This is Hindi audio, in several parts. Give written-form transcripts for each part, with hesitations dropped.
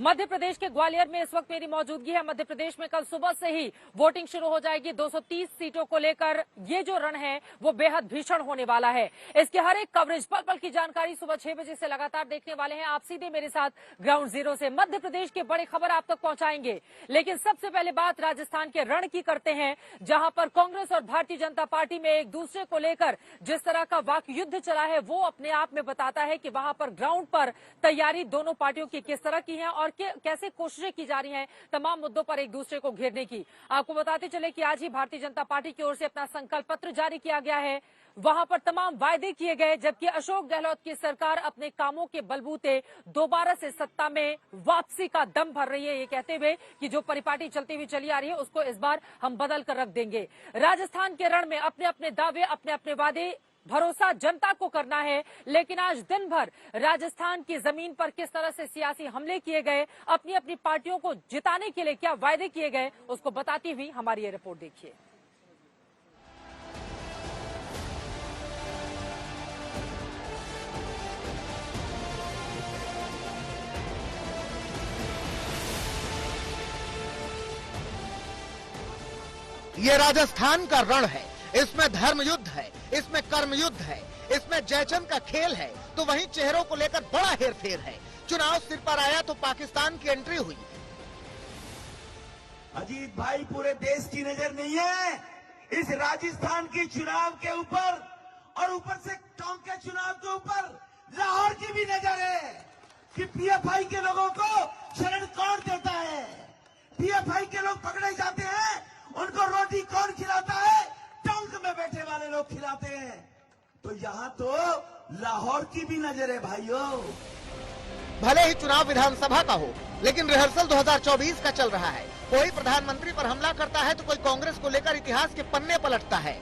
मध्य प्रदेश के ग्वालियर में इस वक्त मेरी मौजूदगी है। मध्य प्रदेश में कल सुबह से ही वोटिंग शुरू हो जाएगी। 230 सीटों को लेकर ये जो रण है वो बेहद भीषण होने वाला है। इसके हर एक कवरेज पल पल की जानकारी सुबह 6 बजे से लगातार देखने वाले हैं। आप सीधे मेरे साथ ग्राउंड जीरो से मध्य प्रदेश के बड़ी खबर आप तक पहुंचाएंगे। लेकिन सबसे पहले बात राजस्थान के रण की करते हैं, जहां पर कांग्रेस और भारतीय जनता पार्टी में एक दूसरे को लेकर जिस तरह का वाक युद्ध चला है वो अपने आप में बताता है कि वहां पर ग्राउंड पर तैयारी दोनों पार्टियों की किस तरह की है और कैसे कोशिशें की जा रही हैं तमाम मुद्दों पर एक दूसरे को घेरने की। आपको बताते चले कि आज ही भारतीय जनता पार्टी की ओर से अपना संकल्प पत्र जारी किया गया है। वहां पर तमाम वायदे किए गए, जबकि अशोक गहलोत की सरकार अपने कामों के बलबूते दोबारा से सत्ता में वापसी का दम भर रही है, ये कहते हुए कि जो परिपाटी चलती हुई चली आ रही है उसको इस बार हम बदल कर रख देंगे। राजस्थान के रण में अपने अपने दावे, अपने अपने वादे, भरोसा जनता को करना है। लेकिन आज दिन भर राजस्थान की जमीन पर किस तरह से सियासी हमले किए गए, अपनी अपनी पार्टियों को जिताने के लिए क्या वायदे किए गए, उसको बताती हुई हमारी ये रिपोर्ट देखिए। ये राजस्थान का रण है। इसमें धर्म युद्ध है, इसमें कर्म युद्ध है, इसमें जयचंद का खेल है, तो वहीं चेहरों को लेकर बड़ा हेरफेर है। चुनाव सिर पर आया तो पाकिस्तान की एंट्री हुई। अजीत भाई, पूरे देश की नजर नहीं है इस राजस्थान की चुनाव के ऊपर, और ऊपर से टोंक के चुनाव के ऊपर लाहौर की भी नजर है कि पीएफआई के लोगों को शरण कौन देता है। पीएफआई के लोग पकड़े जाते हैं, उनको रोटी कौन खिलाता है? टोंक में बैठे वाले लोग खिलाते हैं। तो यहाँ तो लाहौर की भी नजर है भाइयों। भले ही चुनाव विधानसभा का हो, लेकिन रिहर्सल 2024 का चल रहा है। कोई प्रधानमंत्री पर हमला करता है तो कोई कांग्रेस को लेकर इतिहास के पन्ने पलटता है।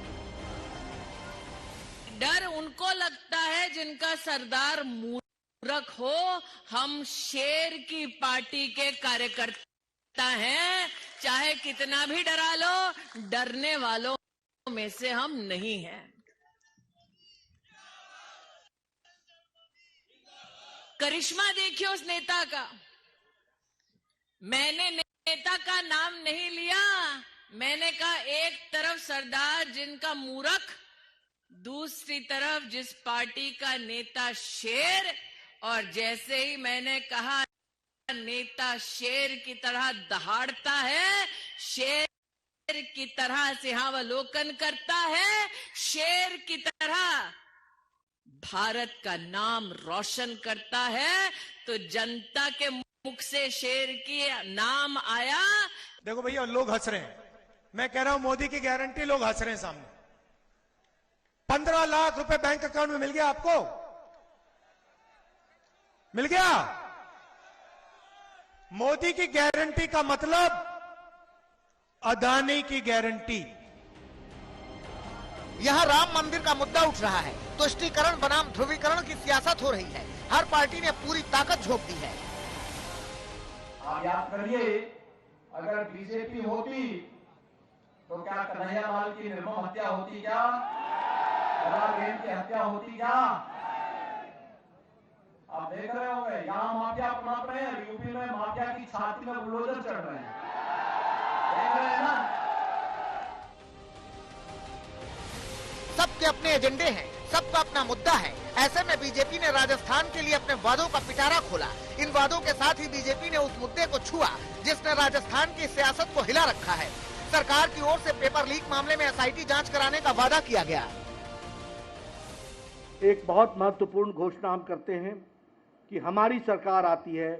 डर उनको लगता है जिनका सरदार मूर्ख हो। हम शेर की पार्टी के कार्यकर्ता हैं, चाहे कितना भी डरा लो, डरने वालों में से हम नहीं हैं। करिश्मा देखिए उस नेता का। मैंने नेता का नाम नहीं लिया, मैंने कहा एक तरफ सरदार जिनका मूर्ख, दूसरी तरफ जिस पार्टी का नेता शेर। और जैसे ही मैंने कहा नेता शेर की तरह दहाड़ता है, शेर की तरह सिंहावलोकन करता है, शेर की तरह भारत का नाम रोशन करता है, तो जनता के मुख से शेर की नाम आया। देखो भैया, लोग हंस रहे हैं, मैं कह रहा हूं मोदी की गारंटी, लोग हंस रहे हैं सामने। 15 लाख रुपए बैंक अकाउंट में मिल गया आपको? मिल गया? मोदी की गारंटी का मतलब अदानी की गारंटी। यहाँ राम मंदिर का मुद्दा उठ रहा है, तुष्टीकरण बनाम ध्रुवीकरण की सियासत हो रही है। हर पार्टी ने पूरी ताकत झोंक दी है। आप याद करिए, अगर बीजेपी होती तो क्या कन्हैया लाल की निर्मम हत्या होती? क्या बहन की हत्या होती? क्या आप देख रहे होंगे यहाँ माफिया पनप रहे हैं, यूपी में माफिया की छाती में बुलडोजर चढ़ रहे हैं, देख रहे हैं ना। सबके अपने एजेंडे हैं, सबका अपना मुद्दा है। ऐसे में बीजेपी ने राजस्थान के लिए अपने वादों का पिटारा खोला। इन वादों के साथ ही बीजेपी ने उस मुद्दे को छुआ जिसने राजस्थान की सियासत को हिला रखा है। सरकार की ओर से पेपर लीक मामले में एसआईटी जांच कराने का वादा किया गया। एक बहुत महत्वपूर्ण घोषणा हम करते हैं कि हमारी सरकार आती है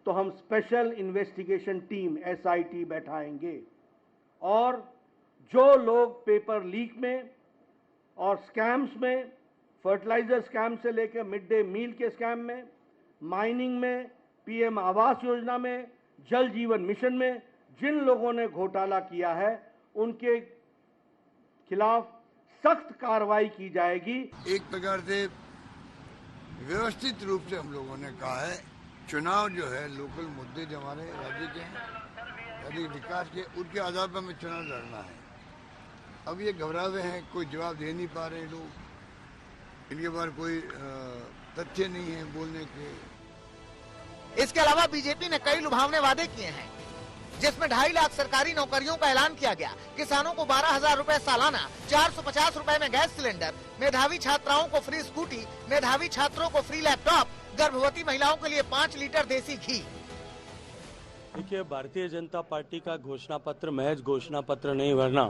तो हम स्पेशल इन्वेस्टिगेशन टीम एसआईटी बैठाएंगे, और जो लोग पेपर लीक में और स्कैम्स में, फर्टिलाइजर स्कैम से लेकर मिड डे मील के स्कैम में, माइनिंग में, पीएम आवास योजना में, जल जीवन मिशन में जिन लोगों ने घोटाला किया है उनके खिलाफ सख्त कार्रवाई की जाएगी। एक प्रकार से व्यवस्थित रूप से हम लोगों ने कहा है, चुनाव जो है लोकल मुद्दे जो हमारे राज्य के हैं, यदि विकास के, उनके आधार पर हमें चुनाव लड़ना है। अब ये घबरा हुए हैं, कोई जवाब दे नहीं पा रहे लोग, इनके पास कोई तथ्य नहीं है बोलने के। इसके अलावा बीजेपी ने कई लुभावने वादे किए हैं, जिसमें 2.5 लाख सरकारी नौकरियों का ऐलान किया गया, किसानों को 12,000 रूपए सालाना, 450 रूपए में गैस सिलेंडर, मेधावी छात्राओं को फ्री स्कूटी, मेधावी छात्रों को फ्री लैपटॉप, गर्भवती महिलाओं के लिए 5 लीटर देसी घी। देखिए, भारतीय जनता पार्टी का घोषणा पत्र महज घोषणा पत्र नहीं, वरना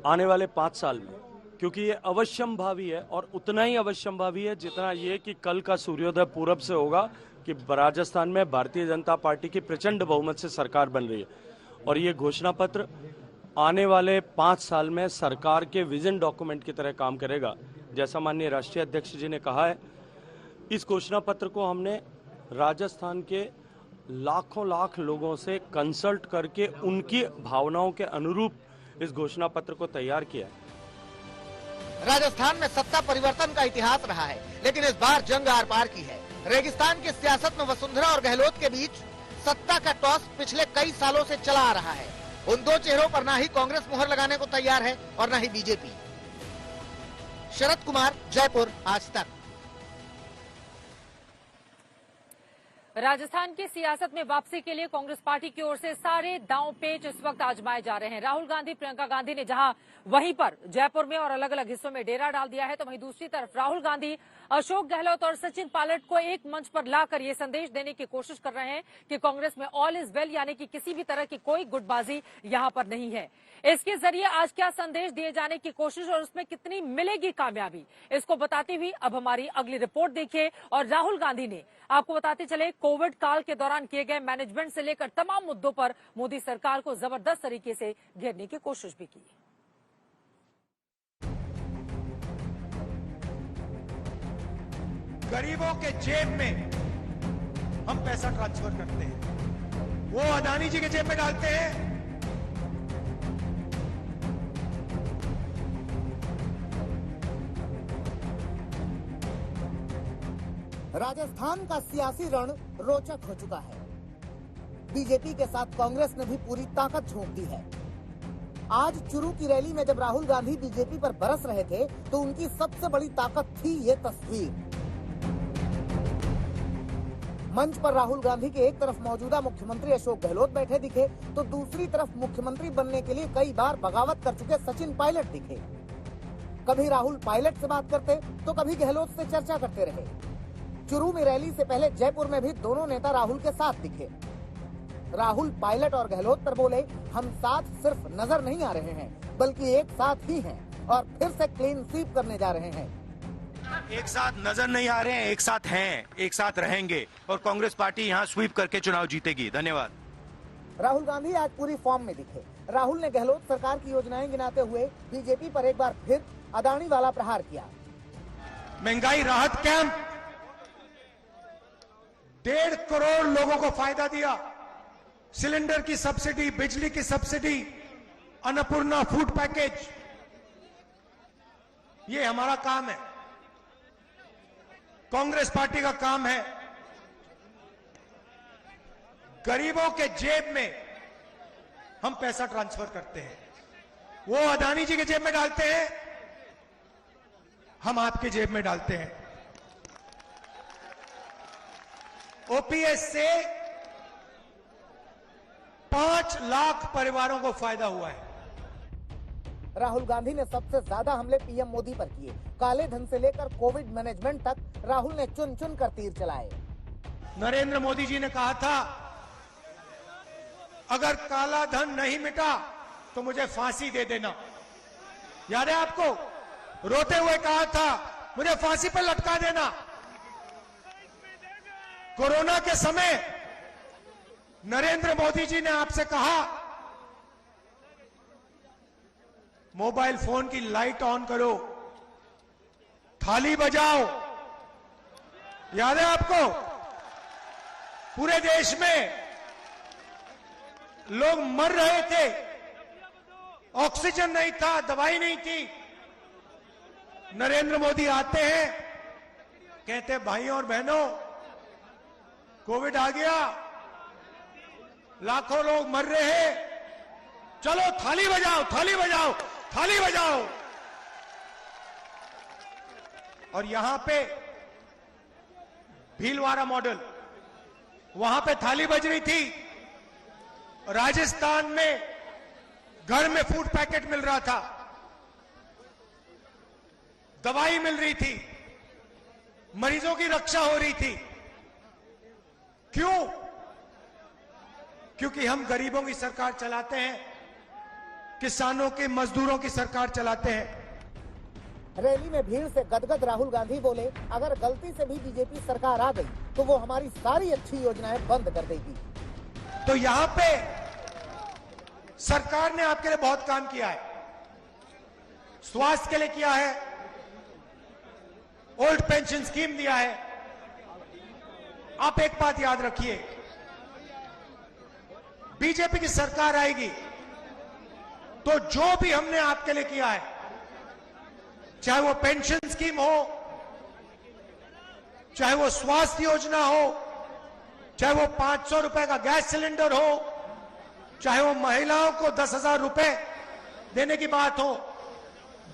आने वाले 5 साल में, क्योंकि ये अवश्यंभावी है और उतना ही अवश्यंभावी है जितना ये कि कल का सूर्योदय पूरब से होगा कि राजस्थान में भारतीय जनता पार्टी की प्रचंड बहुमत से सरकार बन रही है। और ये घोषणा पत्र आने वाले 5 साल में सरकार के विजन डॉक्यूमेंट की तरह काम करेगा। जैसा माननीय राष्ट्रीय अध्यक्ष जी ने कहा है, इस घोषणा पत्र को हमने राजस्थान के लाखों लाख लोगों से कंसल्ट करके उनकी भावनाओं के अनुरूप इस घोषणा पत्र को तैयार किया है। राजस्थान में सत्ता परिवर्तन का इतिहास रहा है, लेकिन इस बार जंग आर पार की है। रेगिस्तान की सियासत में वसुंधरा और गहलोत के बीच सत्ता का टॉस पिछले कई सालों से चला आ रहा है। उन दो चेहरों पर ना ही कांग्रेस मुहर लगाने को तैयार है और ना ही बीजेपी। शरद कुमार, जयपुर, आज तक। राजस्थान की सियासत में वापसी के लिए कांग्रेस पार्टी की ओर से सारे दांव पेच इस वक्त आजमाए जा रहे हैं। राहुल गांधी, प्रियंका गांधी ने जहां वहीं पर जयपुर में और अलग अलग हिस्सों में डेरा डाल दिया है, तो वहीं दूसरी तरफ राहुल गांधी अशोक गहलोत और सचिन पायलट को एक मंच पर लाकर ये संदेश देने की कोशिश कर रहे हैं कि कांग्रेस में ऑल इज वेल, यानी कि किसी भी तरह की कोई गुटबाजी यहां पर नहीं है। इसके जरिए आज क्या संदेश दिए जाने की कोशिश और उसमें कितनी मिलेगी कामयाबी, इसको बताती हुई अब हमारी अगली रिपोर्ट देखिए। और राहुल गांधी ने, आपको बताते चले, कोविड काल के दौरान किए गए मैनेजमेंट से लेकर तमाम मुद्दों पर मोदी सरकार को जबरदस्त तरीके से घेरने की कोशिश भी की। गरीबों के जेब में हम पैसा ट्रांसफर करते हैं, वो अदानी जी के जेब में डालते हैं। राजस्थान का सियासी रण रोचक हो चुका है। बीजेपी के साथ कांग्रेस ने भी पूरी ताकत झोंक दी है। आज चुरू की रैली में जब राहुल गांधी बीजेपी पर बरस रहे थे, तो उनकी सबसे बड़ी ताकत थी ये तस्वीर। मंच पर राहुल गांधी के एक तरफ मौजूदा मुख्यमंत्री अशोक गहलोत बैठे दिखे, तो दूसरी तरफ मुख्यमंत्री बनने के लिए कई बार बगावत कर चुके सचिन पायलट दिखे। कभी राहुल पायलट से बात करते, तो कभी गहलोत से चर्चा करते रहे। चुरू में रैली से पहले जयपुर में भी दोनों नेता राहुल के साथ दिखे। राहुल पायलट और गहलोत पर बोले, हम साथ सिर्फ नजर नहीं आ रहे हैं, बल्कि एक साथ ही हैं और फिर से क्लीन स्वीप करने जा रहे हैं। एक साथ नजर नहीं आ रहे हैं, एक साथ हैं, एक साथ रहेंगे और कांग्रेस पार्टी यहाँ स्वीप करके चुनाव जीतेगी। धन्यवाद। राहुल गांधी आज पूरी फॉर्म में दिखे। राहुल ने गहलोत सरकार की योजनाएं गिनाते हुए बीजेपी पर एक बार फिर अदानी वाला प्रहार किया। महंगाई राहत कैंप 1.5 करोड़ लोगों को फायदा दिया। सिलेंडर की सब्सिडी, बिजली की सब्सिडी, अन्नपूर्णा फूड पैकेज, ये हमारा काम है, कांग्रेस पार्टी का काम है। गरीबों के जेब में हम पैसा ट्रांसफर करते हैं, वो अदानी जी के जेब में डालते हैं, हम आपके जेब में डालते हैं। ओपीएस से 5 लाख परिवारों को फायदा हुआ है। राहुल गांधी ने सबसे ज्यादा हमले पीएम मोदी पर किए। काले धन से लेकर कोविड मैनेजमेंट तक राहुल ने चुन चुन कर तीर चलाए। नरेंद्र मोदी जी ने कहा था, अगर काला धन नहीं मिटा तो मुझे फांसी दे देना। याद है आपको? रोते हुए कहा था, मुझे फांसी पर लटका देना। कोरोना के समय नरेंद्र मोदी जी ने आपसे कहा, मोबाइल फोन की लाइट ऑन करो, थाली बजाओ। याद है आपको? पूरे देश में लोग मर रहे थे, ऑक्सीजन नहीं था, दवाई नहीं थी। नरेंद्र मोदी आते हैं, कहते भाइयों और बहनों, कोविड आ गया, लाखों लोग मर रहे हैं, चलो थाली बजाओ, थाली बजाओ, थाली बजाओ। और यहां पे भीलवाड़ा मॉडल, वहां पे थाली बज रही थी। राजस्थान में घर में फूड पैकेट मिल रहा था, दवाई मिल रही थी, मरीजों की रक्षा हो रही थी। क्यों? क्योंकि हम गरीबों की सरकार चलाते हैं, किसानों के, मजदूरों की सरकार चलाते हैं। रैली में भीड़ से गदगद राहुल गांधी बोले, अगर गलती से भी बीजेपी सरकार आ गई तो वो हमारी सारी अच्छी योजनाएं बंद कर देगी। तो यहां पे सरकार ने आपके लिए बहुत काम किया है, स्वास्थ्य के लिए किया है, ओल्ड पेंशन स्कीम दिया है। आप एक बात याद रखिए, बीजेपी की सरकार आएगी तो जो भी हमने आपके लिए किया है, चाहे वो पेंशन स्कीम हो, चाहे वो स्वास्थ्य योजना हो, चाहे वो 500 रुपए का गैस सिलेंडर हो, चाहे वो महिलाओं को 10,000 रुपए देने की बात हो,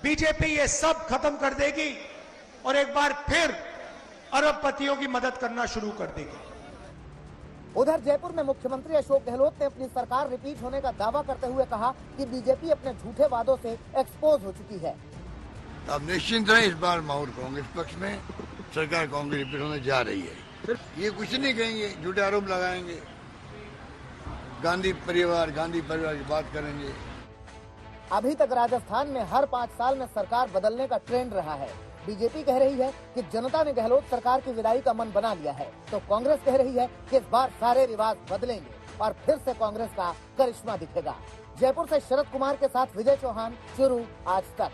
बीजेपी ये सब खत्म कर देगी और एक बार फिर अरबपतियों की मदद करना शुरू कर देगी। उधर जयपुर में मुख्यमंत्री अशोक गहलोत ने अपनी सरकार रिपीट होने का दावा करते हुए कहा कि बीजेपी अपने झूठे वादों से एक्सपोज हो चुकी है। अब निश्चिंत रहे, इस बार माहौल कांग्रेस पक्ष में, सरकार कांग्रेस रिपीट होने जा रही है। ये कुछ नहीं कहेंगे, झूठे आरोप लगाएंगे, गांधी परिवार की बात करेंगे। अभी तक राजस्थान में हर 5 साल में सरकार बदलने का ट्रेंड रहा है। बीजेपी कह रही है कि जनता ने गहलोत सरकार की विदाई का मन बना लिया है, तो कांग्रेस कह रही है कि इस बार सारे रिवाज बदलेंगे और फिर से कांग्रेस का करिश्मा दिखेगा। जयपुर से शरद कुमार के साथ विजय चौहान, चुरू, आज तक।